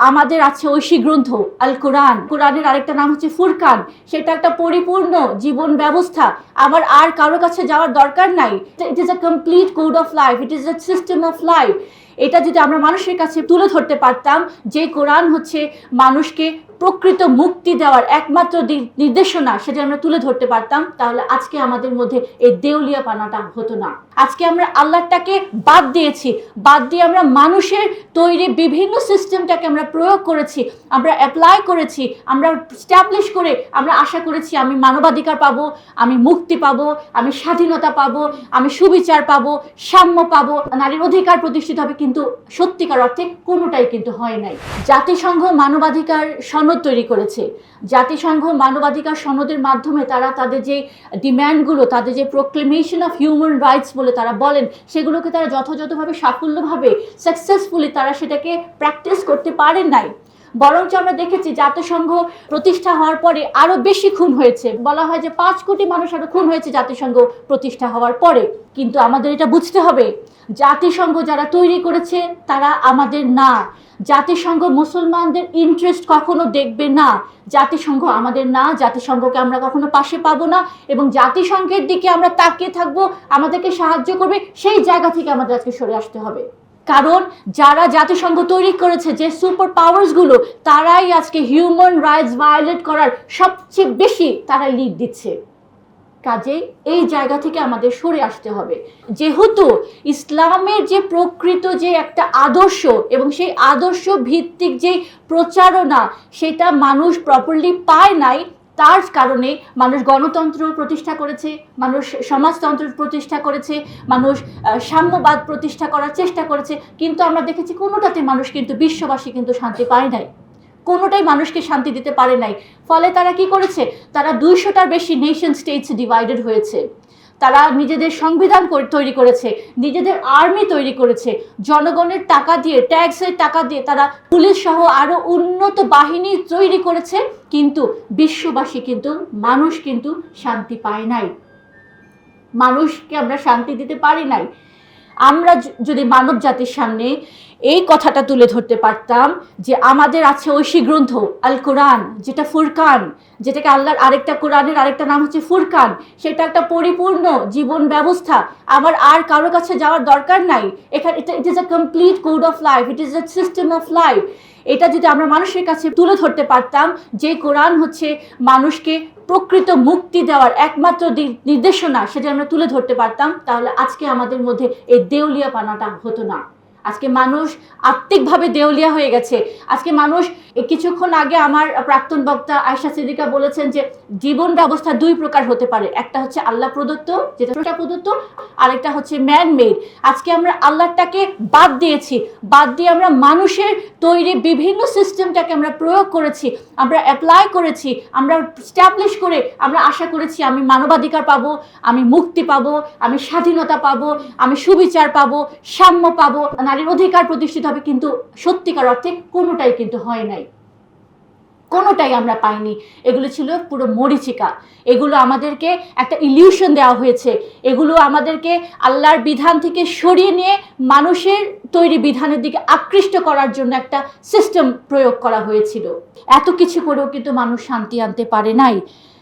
আমাদের আছে ঐশী গ্রন্থ আল কোরআন। কোরআনের আরেকটা নাম হচ্ছে ফুরকান। সেটা একটা পরিপূর্ণ জীবন ব্যবস্থা। আমার আর কারো কাছে যাওয়ার দরকার নাই। It is a complete code of life, it is a system of life. এটা যদি আমরা মানুষের কাছে তুলে ধরতে পারতাম, যে কোরআন হচ্ছে মানুষকে প্রকৃত মুক্তি দেওয়ার একমাত্র নির্দেশনা, সেটা আমরা তুলে ধরতে পারতাম, তাহলে আজকে আমাদের মধ্যে এই দেউলিয়াপানাটা হতো না। আজকে আমরা আল্লাহটাকে বাদ দিয়েছি, বাদ দিয়ে আমরা মানুষের তৈরি বিভিন্ন সিস্টেমটাকে আমরা প্রয়োগ করেছি, আমরা অ্যাপ্লাই করেছি, আমরা স্ট্যাবলিশ করে আমরা আশা করেছি আমি মানবাধিকার পাবো, আমি মুক্তি পাবো, আমি স্বাধীনতা পাবো, আমি সুবিচার পাবো, সাম্য পাবো, নারীর অধিকার প্রতিষ্ঠিত হবে। কিন্তু সত্যিকার অর্থে কোনোটাই কিন্তু হয় নাই। জাতিসংঘ মানবাধিকার সনদ তৈরি করেছে। জাতিসংঘ মানবাধিকার সনদের মাধ্যমে তারা তাদের যে ডিম্যান্ডগুলো, তাদের যে প্রোক্লেমেশন অফ হিউম্যান রাইটস বলে তারা বলেন, সেগুলোকে তারা যথাযথভাবে সাফল্যভাবে সাকসেসফুলি তারা সেটাকে প্র্যাকটিস করতে পারেন নাই। বরঞ্চ আমরা দেখেছি জাতিসংঘ প্রতিষ্ঠা হওয়ার পরে আরো বেশি খুন হয়েছে। বলা হয় যে 5 কোটি মানুষ আরো খুন হয়েছে জাতিসংঘ প্রতিষ্ঠা হওয়ার পরে। কিন্তু আমাদের এটা বুঝতে হবে, জাতিসংঘ যারা তৈরি করেছে তারা আমাদের না। জাতিসংঘ মুসলমানদের ইন্টারেস্ট কখনো দেখবে না। জাতিসংঘ আমাদের না, জাতিসংঘকে আমরা কখনো পাশে পাবো না, এবং জাতিসংঘের দিকে আমরা তাকিয়ে থাকবো আমাদেরকে সাহায্য করবে, সেই জায়গা থেকে আমাদের আজকে সরে আসতে হবে। কারণ যারা জাতিসংঘ তৈরি করেছে, যে সুপার পাওয়ার্সগুলো, তারাই আজকে হিউম্যান রাইটস ভায়োলেট করার সবচেয়ে বেশি তারাই লিড দিচ্ছে। কাজেই এই জায়গা থেকে আমাদের সরে আসতে হবে। যেহেতু ইসলামের যে প্রকৃত যে একটা আদর্শ এবং সেই আদর্শ ভিত্তিক যে প্রচারণা, সেটা মানুষ প্রপারলি পায় নাই, তার কারণে মানুষ গণতন্ত্র প্রতিষ্ঠা করেছে, মানুষ সমাজতন্ত্র প্রতিষ্ঠা করেছে, মানুষ সাম্যবাদ প্রতিষ্ঠা করার চেষ্টা করেছে। কিন্তু আমরা দেখেছি কোনোটাতে মানুষ কিন্তু, বিশ্ববাসী কিন্তু শান্তি পায় নাই, কোনোটাই মানুষকে শান্তি দিতে পারে নাই। ফলে তারা কি করেছে, তারা 200টার বেশি নেশন স্টেটস ডিভাইডেড হয়েছে। তারা নিজেদের সংবিধান তৈরি করেছে, নিজেদের আর্মি তৈরি করেছে, জনগণের টাকা দিয়ে, ট্যাক্সের টাকা দিয়ে তারা পুলিশ সহ আরো উন্নত বাহিনী তৈরি করেছে। কিন্তু বিশ্ববাসী কিন্তু, মানুষ কিন্তু শান্তি পায় নাই। মানুষকে আমরা শান্তি দিতে পারি নাই। আমরা যদি মানব জাতির সামনে এই কথাটা তুলে ধরতে পারতাম যে আমাদের আছে ঐশী গ্রন্থ আল কোরআন, যেটা ফুরকান, যেটাকে আল্লাহর আরেকটা, কোরআনের আরেকটা নাম হচ্ছে ফুরকান। সেটা একটা পরিপূর্ণ জীবন ব্যবস্থা। আমার আর কারো কাছে যাওয়ার দরকার নাই। এখানে it is a complete code of life, it is a system of life. এটা যদি আমরা মানুষের কাছে তুলে ধরতে পারতাম, যে কোরআন হচ্ছে মানুষকে প্রকৃত মুক্তি দেওয়ার একমাত্র নির্দেশনা, সেটা আমরা তুলে ধরতে পারতাম, তাহলে আজকে আমাদের মধ্যে এই দেউলিয়াপানাটা হতো না। আজকে মানুষ আত্মিকভাবে দেউলিয়া হয়ে গেছে। আজকে মানুষ, কিছুক্ষণ আগে আমার প্রাক্তন বক্তা আয়েশা সিদ্দিকা বলেছেন যে জীবন ব্যবস্থা 2 প্রকার হতে পারে। একটা হচ্ছে আল্লাহ প্রদত্ত, যেটা প্রদত্ত, আরেকটা হচ্ছে ম্যান মেড। আজকে আমরা আল্লাহটাকে বাদ দিয়েছি, বাদ দিয়ে আমরা মানুষের তৈরি বিভিন্ন সিস্টেমটাকে আমরা প্রয়োগ করেছি, আমরা অ্যাপ্লাই করেছি, আমরা স্ট্যাবলিশ করে আমরা আশা করেছি আমি মানবাধিকার পাবো, আমি মুক্তি পাবো, আমি স্বাধীনতা পাবো, আমি সুবিচার পাবো, সাম্য পাবো, নারীর অধিকার প্রতিষ্ঠিত হবে। কিন্তু সত্যিকার অর্থে কোনোটাই কিন্তু হয় নাই, কোনোটাই আমরা পাইনি। এগুলো ছিল পুরো মরীচিকা। এগুলো আমাদেরকে একটা ইলিউশন দেওয়া হয়েছে। এগুলো আমাদেরকে আল্লাহর বিধান থেকে সরিয়ে নিয়ে মানুষের তৈরি বিধানের দিকে আকৃষ্ট করার জন্য একটা সিস্টেম প্রয়োগ করা হয়েছিল। এত কিছু করেও কিন্তু মানুষ শান্তি আনতে পারে নাই।